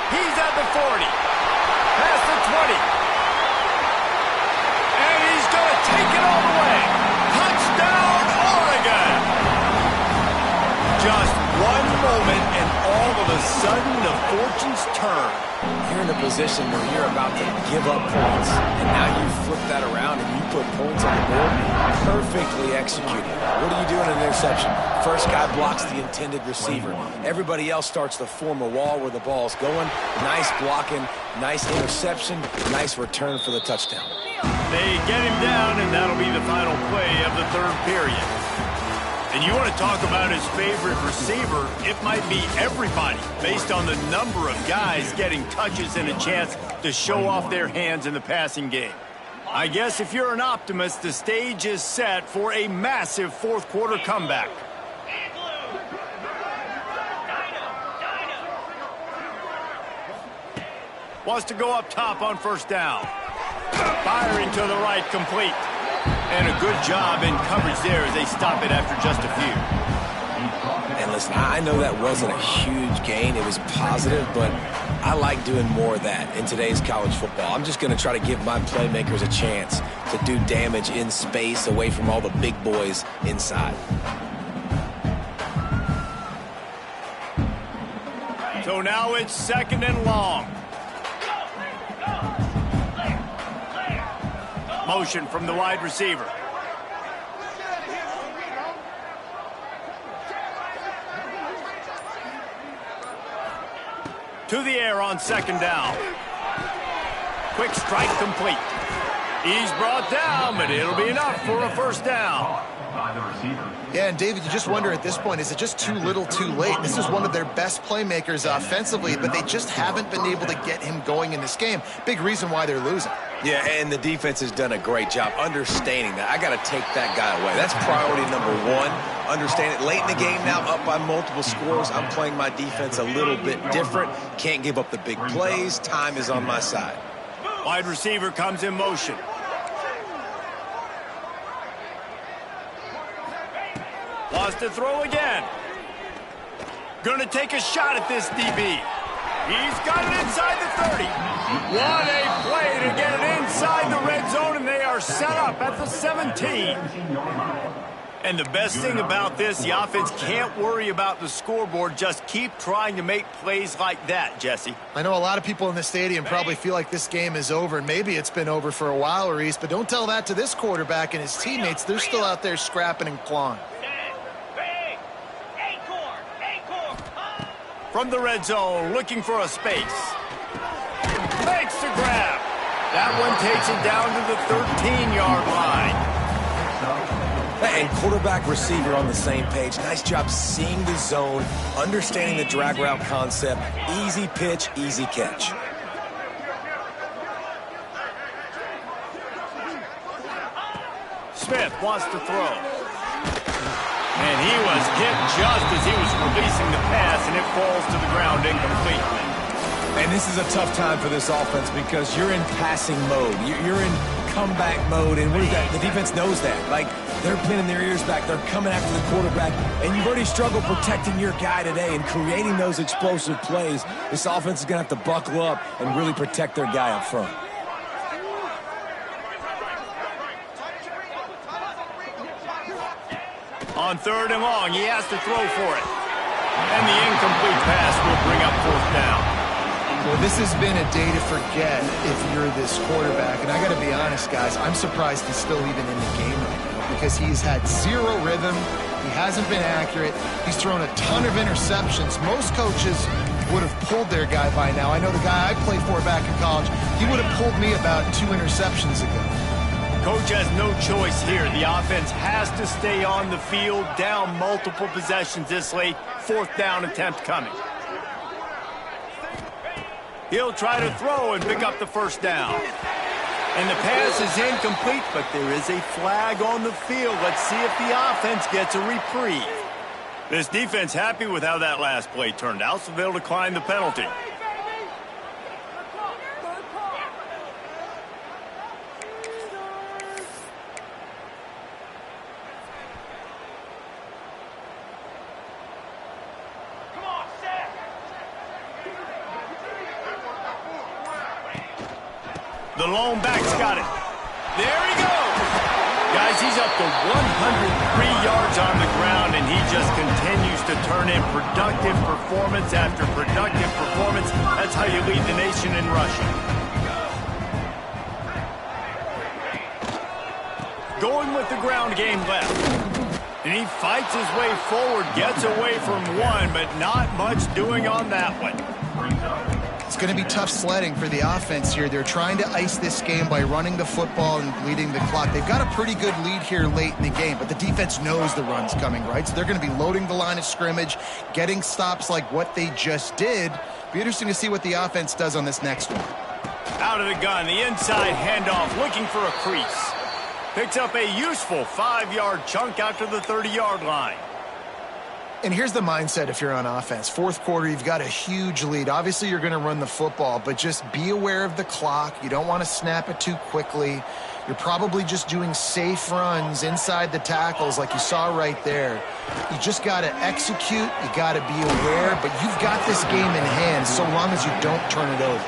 Speaker 1: He's at the 40. Past the 20. And he's going to take it all the way. Touchdown, Oregon. Just one moment, and all of a sudden, the fortunes turn.
Speaker 3: You're in a position where you're about to give up points, and now you flip that around and you put points on the board. Perfectly executed. What do you do in an interception? First guy blocks the intended receiver. Everybody else starts to form a wall where the ball's going. Nice blocking, nice interception, nice return for the touchdown.
Speaker 1: They get him down, and that'll be the final play of the 3rd period. And you want to talk about his favorite receiver, it might be everybody, based on the number of guys getting touches and a chance to show off their hands in the passing game. I guess if you're an optimist, the stage is set for a massive 4th quarter comeback. Wants to go up top on 1st down. Firing to the right, complete. And a good job in coverage there as they stop it after just a few.
Speaker 3: And listen, I know that wasn't a huge gain. It was positive, but I like doing more of that in today's college football. I'm just going to try to give my playmakers a chance to do damage in space away from all the big boys inside.
Speaker 1: So now it's 2nd and long. Motion from the wide receiver. To the air on 2nd down. Quick strike complete. He's brought down, but it'll be enough for a 1st down.
Speaker 4: By the receiver.
Speaker 2: Yeah, and David, you just wonder at this point, is it just too little too late? This is one of their best playmakers offensively, but they just haven't been able to get him going in this game. Big reason why they're losing.
Speaker 3: Yeah, and the defense has done a great job understanding that. I got to take that guy away. That's priority number 1. Understand it. Late in the game now, up by multiple scores. I'm playing my defense a little bit different. Can't give up the big plays. Time is on my side.
Speaker 1: Wide receiver comes in motion. Wants to throw again. Gonna take a shot at this DB. He's got it inside the 30. What a play to get it inside the red zone, and they are set up at the 17. And the best thing about this, the offense can't worry about the scoreboard. Just keep trying to make plays like that, Jesse.
Speaker 2: I know a lot of people in the stadium probably feel like this game is over, and maybe it's been over for a while, Reese, but don't tell that to this quarterback and his teammates. They're still out there scrapping and clawing.
Speaker 1: From the red zone, looking for a space. Makes the grab. That one takes it down to the 13-yard line.
Speaker 3: And quarterback receiver on the same page. Nice job seeing the zone, understanding the drag route concept. Easy pitch, easy catch.
Speaker 1: Smith wants to throw. And he was hit just as he was releasing the pass, and it falls to the ground incomplete.
Speaker 3: And this is a tough time for this offense because you're in passing mode. You're in comeback mode, and the defense knows that. Like, they're pinning their ears back. They're coming after the quarterback, and you've already struggled protecting your guy today and creating those explosive plays. This offense is going to have to buckle up and really protect their guy up front.
Speaker 1: On 3rd and long, he has to throw for it. And the incomplete pass will bring up 4th down.
Speaker 2: Well, this has been a day to forget if you're this quarterback. And I got to be honest, guys, I'm surprised he's still even in the game right now because he's had zero rhythm. He hasn't been accurate. He's thrown a ton of interceptions. Most coaches would have pulled their guy by now. I know the guy I played for back in college, he would have pulled me about 2 interceptions ago.
Speaker 1: Coach has no choice here. The offense has to stay on the field, down multiple possessions this late. 4th down attempt coming. He'll try to throw and pick up the 1st down. And the pass is incomplete, but there is a flag on the field. Let's see if the offense gets a reprieve. This defense happy with how that last play turned out, so they'll decline the penalty. The lone back's got it. There he goes. Guys, he's up to 103 yards on the ground, and he just continues to turn in productive performance after productive performance. That's how you lead the nation in rushing. Going with the ground game left. And he fights his way forward, gets away from one, but not much doing on that one.
Speaker 2: It's going to be tough sledding for the offense here. They're trying to ice this game by running the football and leading the clock. They've got a pretty good lead here late in the game, but the defense knows the run's coming, right? So they're going to be loading the line of scrimmage, getting stops like what they just did. Be interesting to see what the offense does on this next one.
Speaker 1: Out of the gun, the inside handoff, looking for a crease. Picks up a useful 5-yard chunk out to the 30-yard line.
Speaker 2: And here's the mindset if you're on offense. Fourth quarter, you've got a huge lead. Obviously, you're going to run the football, but just be aware of the clock. You don't want to snap it too quickly. You're probably just doing safe runs inside the tackles like you saw right there. You just got to execute. You got to be aware, but you've got this game in hand so long as you don't turn it over.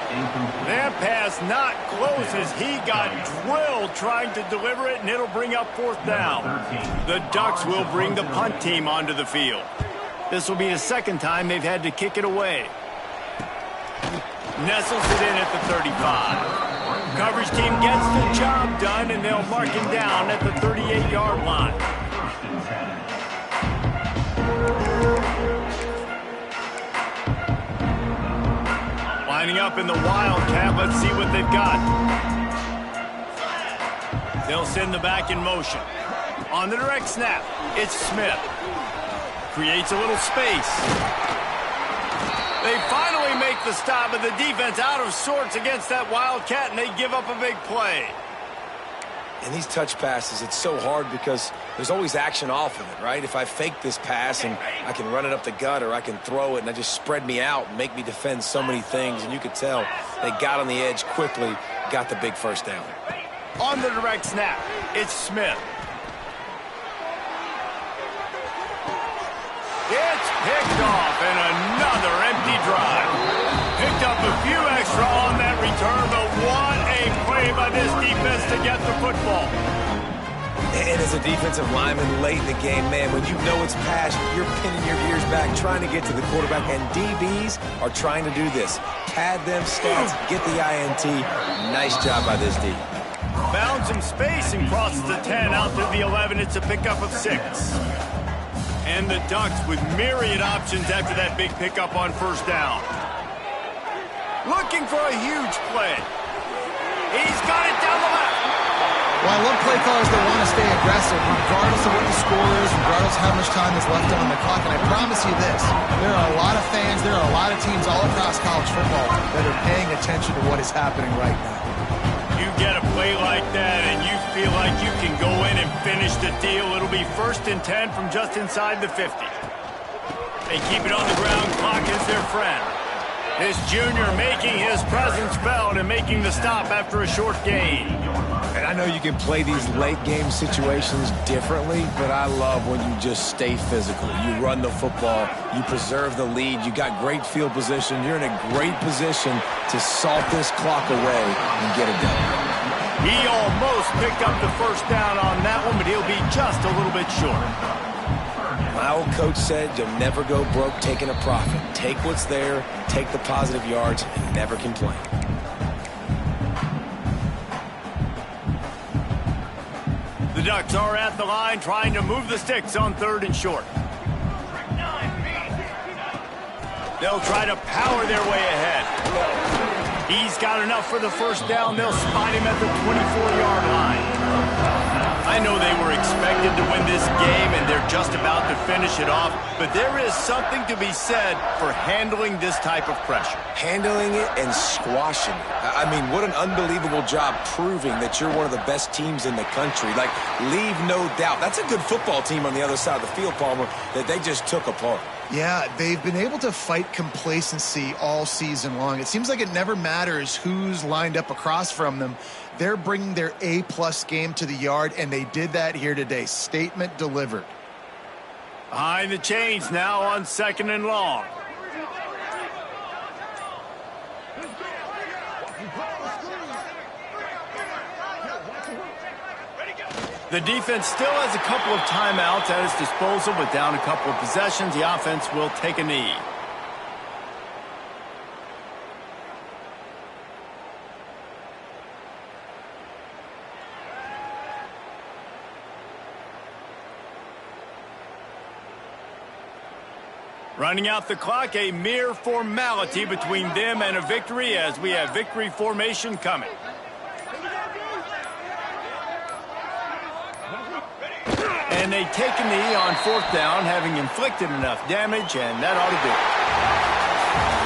Speaker 1: That pass not close as he got drilled trying to deliver it, and it'll bring up fourth down. The Ducks will bring the punt team onto the field. This will be the second time they've had to kick it away. Nestles it in at the 35. Coverage team gets the job done, and they'll mark him down at the 38-yard line. Lining up in the Wildcat. Let's see what they've got. They'll send the back in motion. On the direct snap, it's Smith. Creates a little space. They finally make the stop, but the defense out of sorts against that Wildcat, and they give up a big play.
Speaker 3: In these touch passes, it's so hard because there's always action off of it, right? If I fake this pass and I can run it up the gut, or I can throw it and I just spread me out and make me defend so many things, and you could tell they got on the edge quickly, got the big first down.
Speaker 1: On the direct snap, it's Smith. It's picked off, and another empty drive. Picked up a few extra on that return, but what a play by this defense to get the football.
Speaker 3: And as a defensive lineman late in the game, man, when you know it's pass, you're pinning your ears back, trying to get to the quarterback, and DBs are trying to do this. Pad them stats, get the INT. Nice job by this D.
Speaker 1: Found some space and crosses the 10 out to the 11. It's a pickup of 6. And the Ducks with myriad options after that big pickup on first down. Looking for a huge play. He's got it down the left.
Speaker 2: Well, I love play callers that want to stay aggressive, regardless of what the score is, regardless of how much time is left on the clock. And I promise you this, there are a lot of fans, there are a lot of teams all across college football that are paying attention to what is happening right now.
Speaker 1: You get a play like that and you feel like you can go in and finish the deal. It'll be 1st and 10 from just inside the 50. They keep it on the ground. Clock is their friend. This junior making his presence felt and making the stop after a short gain.
Speaker 3: And I know you can play these late game situations differently, but I love when you just stay physical. You run the football, you preserve the lead, you got great field position, you're in a great position to salt this clock away and get it done.
Speaker 1: He almost picked up the first down on that one, but he'll be just a little bit short.
Speaker 3: My old coach said you'll never go broke taking a profit. Take what's there, take the positive yards, and never complain.
Speaker 1: The Ducks are at the line trying to move the sticks on 3rd and short. They'll try to power their way ahead. He's got enough for the first down. They'll spot him at the 24-yard line. I know they were expected to win this game, and they're just about to finish it off, but there is something to be said for handling this type of pressure.
Speaker 3: Handling it and squashing it. I mean, what an unbelievable job proving that you're one of the best teams in the country. Like, leave no doubt. That's a good football team on the other side of the field, Palmer, that they just took apart.
Speaker 2: Yeah, they've been able to fight complacency all season long. It seems like it never matters who's lined up across from them. They're bringing their A-plus game to the yard, and they did that here today. Statement delivered.
Speaker 1: Behind the chains now on 2nd and long. The defense still has a couple of timeouts at its disposal, but down a couple of possessions, the offense will take a knee. Running out the clock, a mere formality between them and a victory as we have victory formation coming. And they take a knee on 4th down, having inflicted enough damage, and that ought to do it.